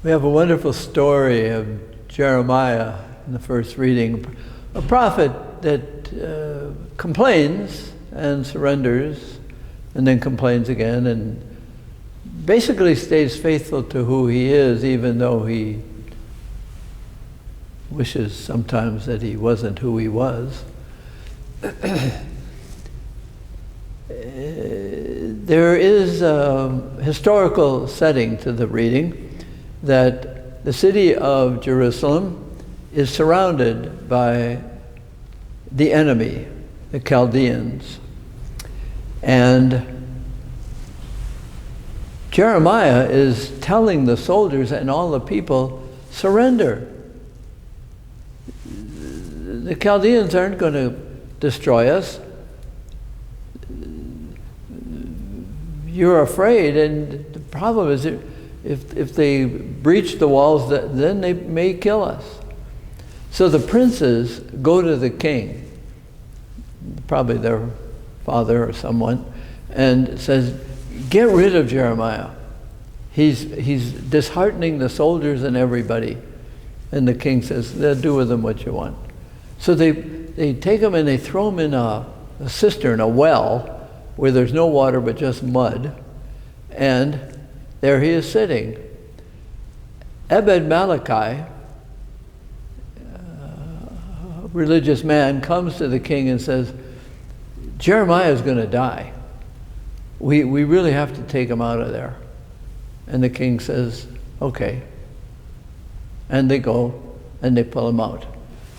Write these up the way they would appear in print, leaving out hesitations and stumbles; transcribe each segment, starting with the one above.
We have a wonderful story of Jeremiah in the first reading, a prophet that complains and surrenders and then complains again and basically stays faithful to who he is, even though he wishes sometimes that he wasn't who he was. There is a historical setting to the reading that the city of Jerusalem is surrounded by the enemy, the Chaldeans. And Jeremiah is telling the soldiers and all the people, surrender. The Chaldeans aren't going to destroy us. You're afraid, and the problem is if they breach the walls, then they may kill us. So the princes go to the king, probably their father or someone, and says, get rid of Jeremiah. He's disheartening the soldiers and everybody. And the king says, do with him what you want. So they take him and they throw him in a cistern, a well, where there's no water but just mud. And there he is sitting. Ebed-Malachi, a religious man, comes to the king and says, Jeremiah is going to die. We really have to take him out of there. And the king says, okay. And they go and they pull him out.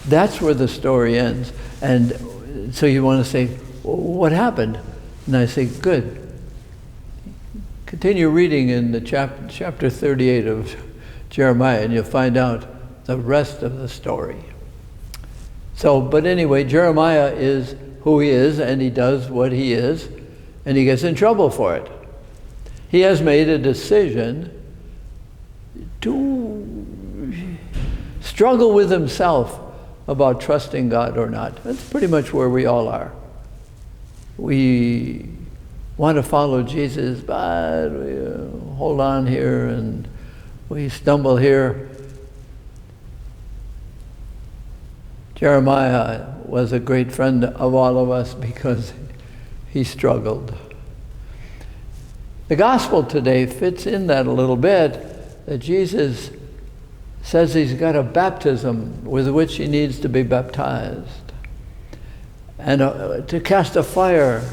That's where the story ends. And so you want to say, what happened? And I say, good. Continue reading in the chapter 38 of Jeremiah, and you'll find out the rest of the story. So, but anyway, Jeremiah is who he is, and he does what he is, and he gets in trouble for it. He has made a decision to struggle with himself about trusting God or not. That's pretty much where we all are. We want to follow Jesus, but we hold on here and we stumble here. Jeremiah was a great friend of all of us because he struggled. The gospel today fits in that a little bit, that Jesus says he's got a baptism with which he needs to be baptized and to cast a fire.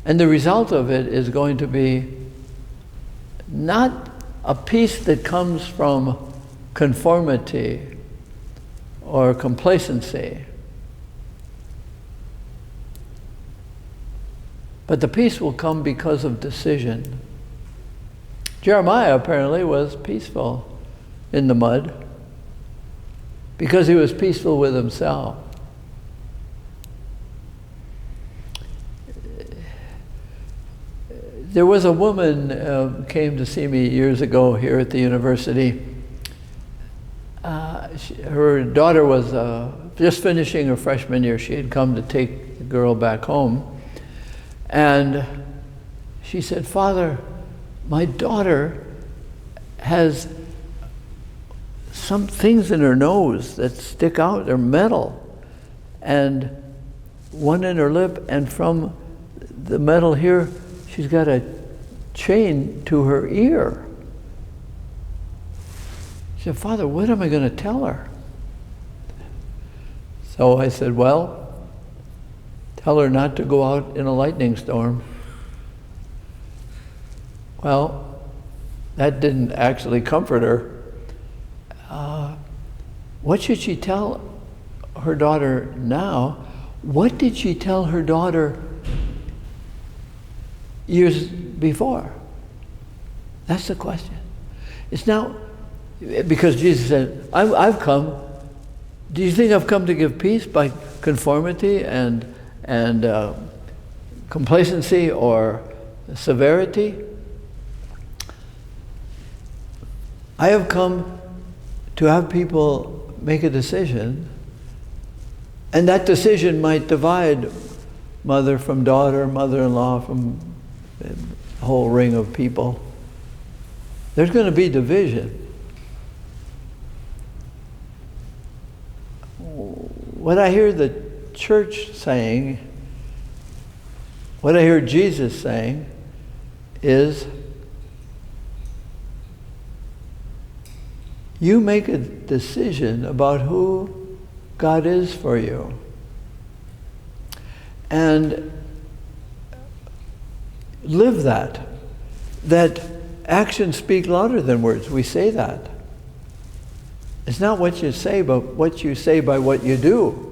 And the result of it is going to be not a peace that comes from conformity or complacency, but the peace will come because of decision. Jeremiah apparently was peaceful in the mud because he was peaceful with himself. There was a woman came to see me years ago here at the university. Her daughter was just finishing her freshman year. She had come to take the girl back home. And she said, Father, my daughter has some things in her nose that stick out. They're metal. And one in her lip, and from the metal here, she's got a chain to her ear. She said, Father, what am I going to tell her? So I said, well, tell her not to go out in a lightning storm. Well, that didn't actually comfort her. What should she tell her daughter now? What did she tell her daughter years before? That's the question. It's now, because Jesus said, I've come. Do you think I've come to give peace by conformity and complacency or severity? I have come to have people make a decision, and that decision might divide mother from daughter, mother-in-law from a whole ring of people. There's going to be division. What I hear the church saying, what I hear Jesus saying is, you make a decision about who God is for you. And live that. That actions speak louder than words. We say that. It's not what you say, but what you say by what you do.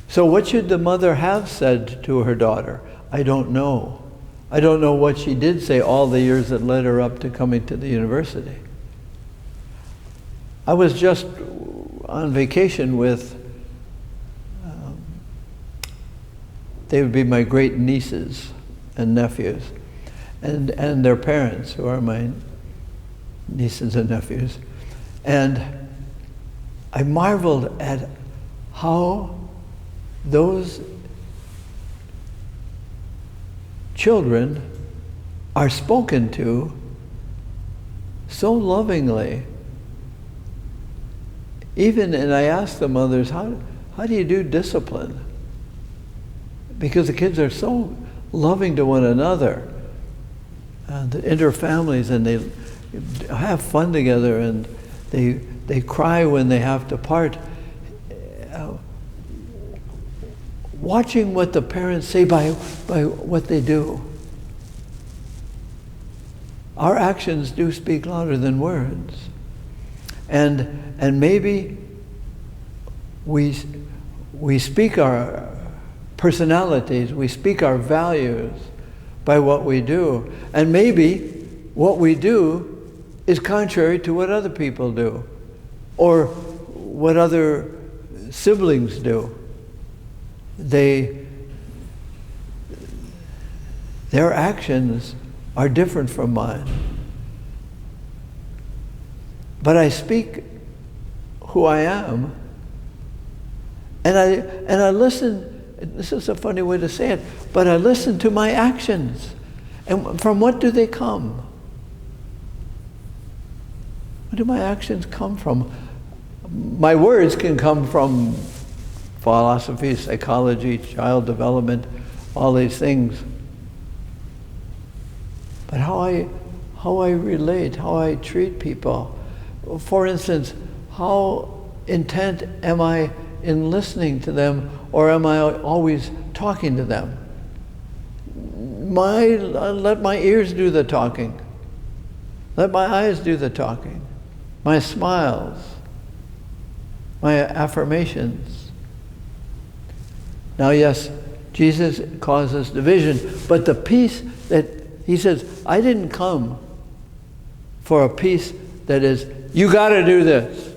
So what should the mother have said to her daughter? I don't know. I don't know what she did say all the years that led her up to coming to the university. I was just on vacation with, they would be my great nieces and nephews, and their parents, who are my nieces and nephews. And I marveled at how those children are spoken to so lovingly. And I asked the mothers, how do you do discipline? Because the kids are so loving to one another, the inter-families, and they have fun together, and they cry when they have to part. Watching what the parents say by what they do. Our actions do speak louder than words. And maybe we speak our personalities, we speak our values by what we do. And maybe what we do is contrary to what other people do, or what other siblings do. Their actions are different from mine. But I speak who I am, and I listen. This is a funny way to say it, but I listen to my actions. And from what do they come? Where do my actions come from? My words can come from philosophy, psychology, child development, all these things. But how I relate, how I treat people. For instance, how intent am I in listening to them, or am I always talking to them? Let my ears do the talking. Let my eyes do the talking. My smiles, my affirmations. Now, yes, Jesus causes division, but the peace that he says, I didn't come for a peace that is, you got to do this,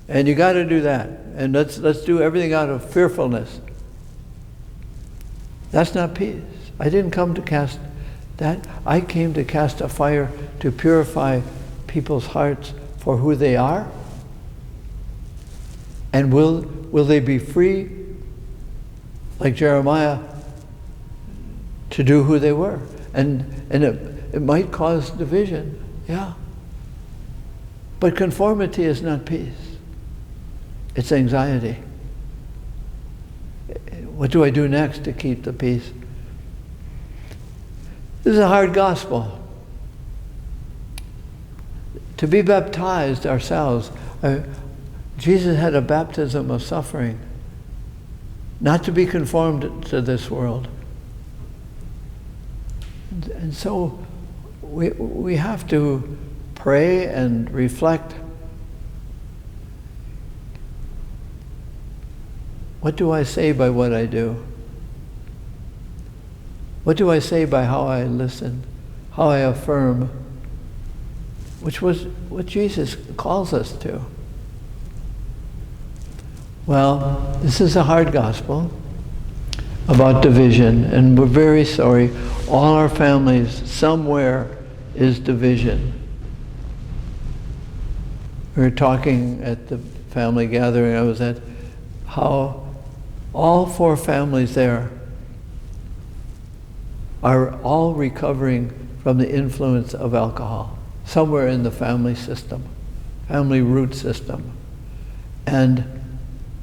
and you got to do that, and let's do everything out of fearfulness. That's not peace. I didn't come to cast that. I came to cast a fire to purify people's hearts for who they are. And will they be free, like Jeremiah, to do who they were? And it might cause division, yeah. But conformity is not peace. It's anxiety. What do I do next to keep the peace? This is a hard gospel. To be baptized ourselves, Jesus had a baptism of suffering, not to be conformed to this world. And so we have to pray and reflect. What do I say by what I do? What do I say by how I listen, how I affirm, which was what Jesus calls us to? Well, this is a hard gospel about division, and we're very sorry. All our families, somewhere is division. We were talking at the family gathering I was at, how all 4 families there are all recovering from the influence of alcohol. somewhere in the family system, family root system. And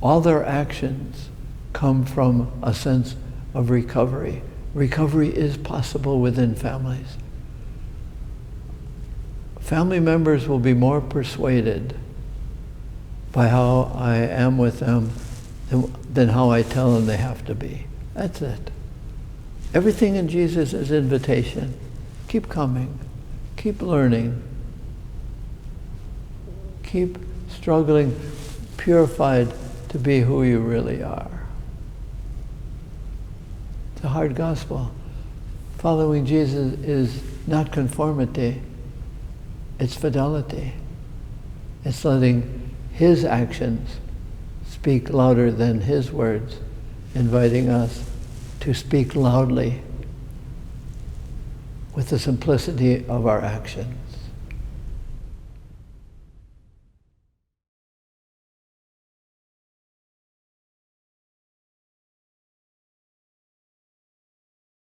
all their actions come from a sense of recovery. Recovery is possible within families. Family members will be more persuaded by how I am with them than how I tell them they have to be. That's it. Everything in Jesus is invitation. Keep coming. Keep learning. Keep struggling, purified to be who you really are. It's a hard gospel. Following Jesus is not conformity. It's fidelity. It's letting his actions speak louder than his words, inviting us to speak loudly with the simplicity of our action.